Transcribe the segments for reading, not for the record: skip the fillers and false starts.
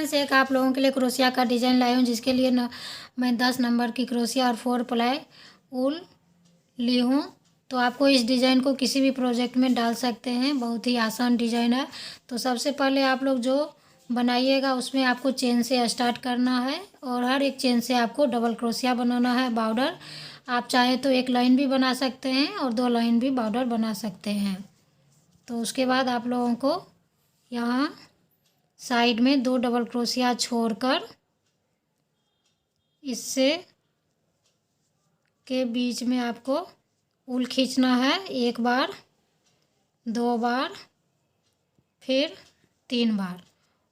Friends, एक आप लोगों के लिए क्रोशिया का डिज़ाइन लाई हूँ, जिसके लिए मैं 10 नंबर की क्रोशिया और 4 प्लाई ऊल ली हूँ। तो आपको इस डिज़ाइन को किसी भी प्रोजेक्ट में डाल सकते हैं, बहुत ही आसान डिज़ाइन है। तो सबसे पहले आप लोग जो बनाइएगा उसमें आपको चेन से स्टार्ट करना है और हर एक चेन से आपको डबल क्रोशिया बनाना है बॉर्डर। आप चाहे तो एक लाइन भी बना सकते हैं और 2 लाइन भी बॉर्डर बना सकते हैं। तो उसके बाद आप लोगों को यहाँ साइड में 2 डबल क्रोशिया छोड़कर इससे के बीच में आपको ऊल खींचना है, 1 बार, 2 बार, फिर 3 बार,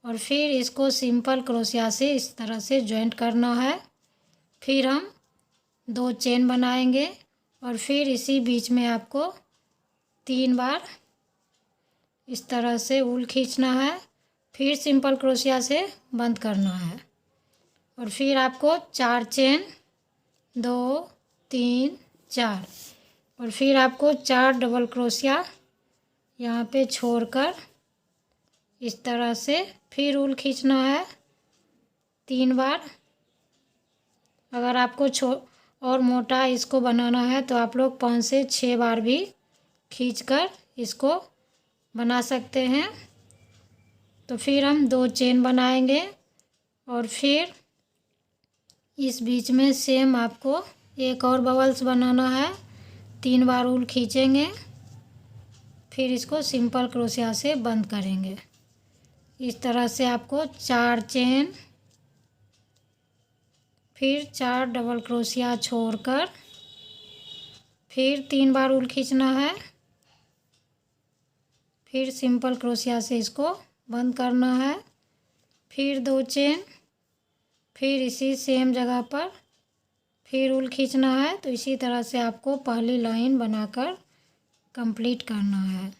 और फिर इसको सिंपल क्रोशिया से इस तरह से जॉइंट करना है। फिर हम 2 चेन बनाएंगे और फिर इसी बीच में आपको 3 बार इस तरह से ऊल खींचना है, फिर सिंपल क्रोशिया से बंद करना है और फिर आपको 4 चेन, 2, 3, 4, और फिर आपको 4 डबल क्रोशिया यहाँ पे छोड़कर इस तरह से फिर ऊल खींचना है 3 बार। अगर आपको और मोटा इसको बनाना है तो आप लोग 5 से 6 बार भी खींचकर इसको बना सकते हैं। तो फिर हम 2 चेन बनाएंगे और फिर इस बीच में सेम आपको एक और बबल्स बनाना है, 3 बार ऊल खींचेंगे, फिर इसको सिंपल क्रोशिया से बंद करेंगे। इस तरह से आपको 4 चेन, फिर 4 डबल क्रोशिया छोड़कर फिर 3 बार ऊल खींचना है, फिर सिंपल क्रोशिया से इसको बंद करना है, फिर 2 चेन, फिर इसी सेम जगह पर फिर ऊल खींचना है। तो इसी तरह से आपको पहली लाइन बनाकर कंप्लीट करना है।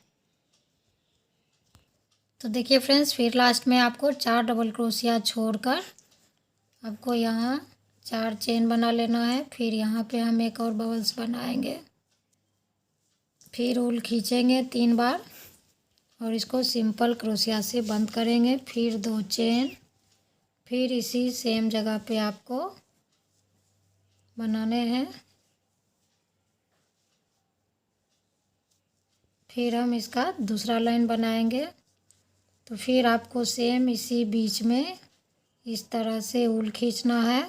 तो देखिए फ्रेंड्स, फिर लास्ट में आपको 4 डबल क्रोशिया छोड़कर आपको यहाँ 4 चेन बना लेना है। फिर यहाँ पे हम एक और बबल्स बनाएंगे, फिर ऊल खींचेंगे 3 बार और इसको सिंपल क्रोशिया से बंद करेंगे, फिर 2 चेन, फिर इसी सेम जगह पे आपको बनाने हैं। फिर हम इसका दूसरा लाइन बनाएंगे। तो फिर आपको सेम इसी बीच में इस तरह से ऊल खींचना है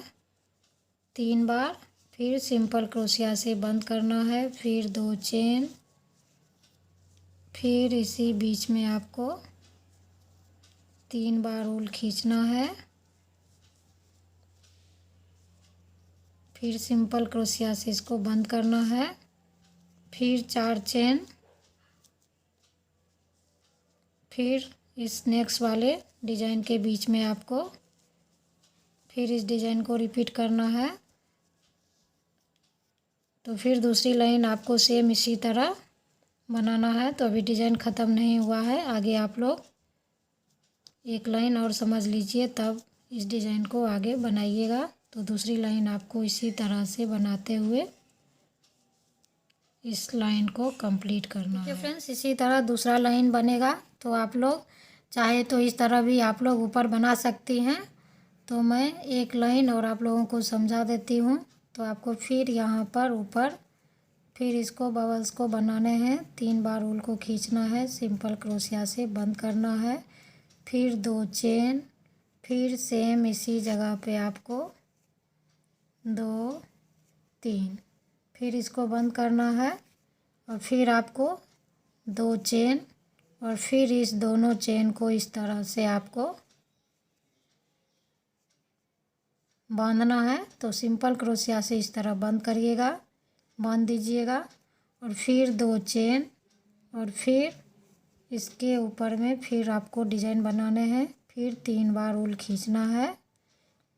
3 बार, फिर सिंपल क्रोशिया से बंद करना है, फिर 2 चेन, फिर इसी बीच में आपको 3 बार ऊल खींचना है, फिर सिंपल क्रोशिया से इसको बंद करना है, फिर 4 चेन, फिर इस नेक्स्ट वाले डिज़ाइन के बीच में आपको फिर इस डिज़ाइन को रिपीट करना है। तो फिर दूसरी लाइन आपको सेम इसी तरह बनाना है। तो अभी डिज़ाइन ख़त्म नहीं हुआ है, आगे आप लोग एक लाइन और समझ लीजिए, तब इस डिज़ाइन को आगे बनाइएगा। तो दूसरी लाइन आपको इसी तरह से बनाते हुए इस लाइन को कंप्लीट करना है। फ्रेंड्स, इसी तरह दूसरा लाइन बनेगा। तो आप लोग चाहे तो इस तरह भी आप लोग ऊपर बना सकती हैं। तो मैं एक लाइन और आप लोगों को समझा देती हूँ। तो आपको फिर यहाँ पर ऊपर फिर इसको बबल्स को बनाने हैं, 3 बार ऊल को खींचना है, सिंपल क्रोशिया से बंद करना है, फिर 2 चेन, फिर सेम इसी जगह पे आपको 2, 3, फिर इसको बंद करना है और फिर आपको 2 चेन और फिर इस दोनों चेन को इस तरह से आपको बांधना है। तो सिंपल क्रोशिया से इस तरह बंद करिएगा, बांध दीजिएगा और फिर 2 चेन और फिर इसके ऊपर में फिर आपको डिज़ाइन बनाने हैं, फिर 3 बार ऊल खींचना है,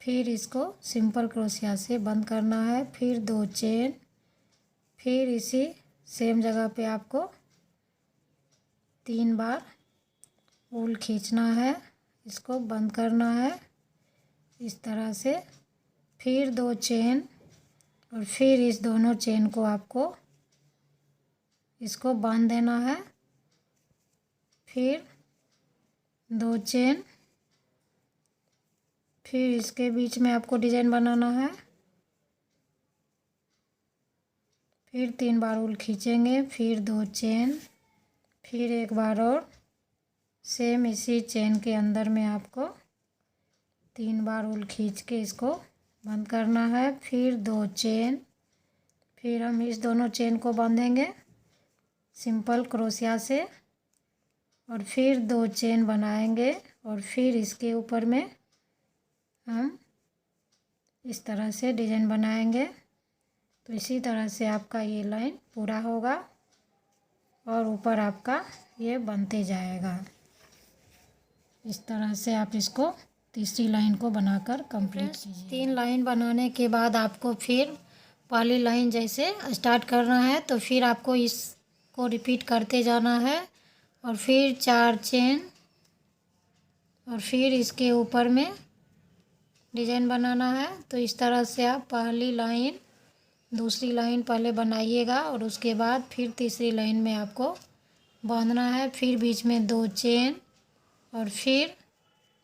फिर इसको सिंपल क्रोशिया से बंद करना है, फिर 2 चेन, फिर इसी सेम जगह पे आपको 3 बार ऊल खींचना है, इसको बंद करना है इस तरह से, फिर 2 चेन और फिर इस दोनों चेन को आपको इसको बांध देना है, फिर 2 चेन फिर इसके बीच में आपको डिजाइन बनाना है। फिर 3 बार ऊल खींचेंगे, फिर 2 चेन, फिर एक बार और सेम इसी चेन के अंदर में आपको 3 बार ऊल खींच के इसको बंद करना है। फिर 2 चेन, फिर हम इस दोनों चेन को बांधेंगे सिंपल क्रोशिया से, और फिर 2 चेन बनाएंगे और फिर इसके ऊपर में हम इस तरह से डिजाइन बनाएंगे। तो इसी तरह से आपका ये लाइन पूरा होगा और ऊपर आपका ये बनते जाएगा। इस तरह से आप इसको तीसरी लाइन को बनाकर कंप्लीट कीजिए। 3 लाइन बनाने के बाद आपको फिर पहली लाइन जैसे स्टार्ट करना है, तो फिर आपको इसको रिपीट करते जाना है और फिर 4 चेन और फिर इसके ऊपर में डिजाइन बनाना है। तो इस तरह से आप पहली लाइन, दूसरी लाइन पहले बनाइएगा और उसके बाद फिर तीसरी लाइन में आपको बांधना है। फिर बीच में 2 चेन और फिर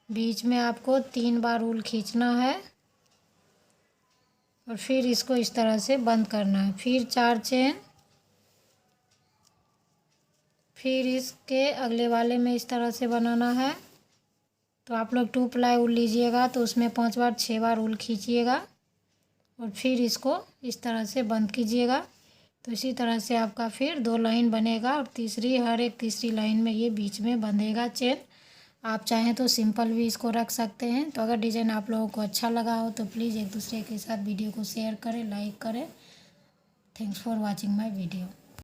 बीच में आपको 3 बार ऊल खींचना है और फिर इसको इस तरह से बंद करना है। फिर 4 चेन, फिर इसके अगले वाले में इस तरह से बनाना है। तो आप लोग 2 प्लाई ऊल लीजिएगा तो उसमें 5 बार 6 बार ऊल खींचिएगा और फिर इसको इस तरह से बंद कीजिएगा। तो इसी तरह से आपका फिर 2 लाइन बनेगा और हर एक तीसरी लाइन में ये बीच में बंधेगा चेन। आप चाहें तो सिंपल भी इसको रख सकते हैं। तो अगर डिज़ाइन आप लोगों को अच्छा लगा हो तो प्लीज़ एक दूसरे के साथ वीडियो को शेयर करें, लाइक करें। Thanks for watching my video.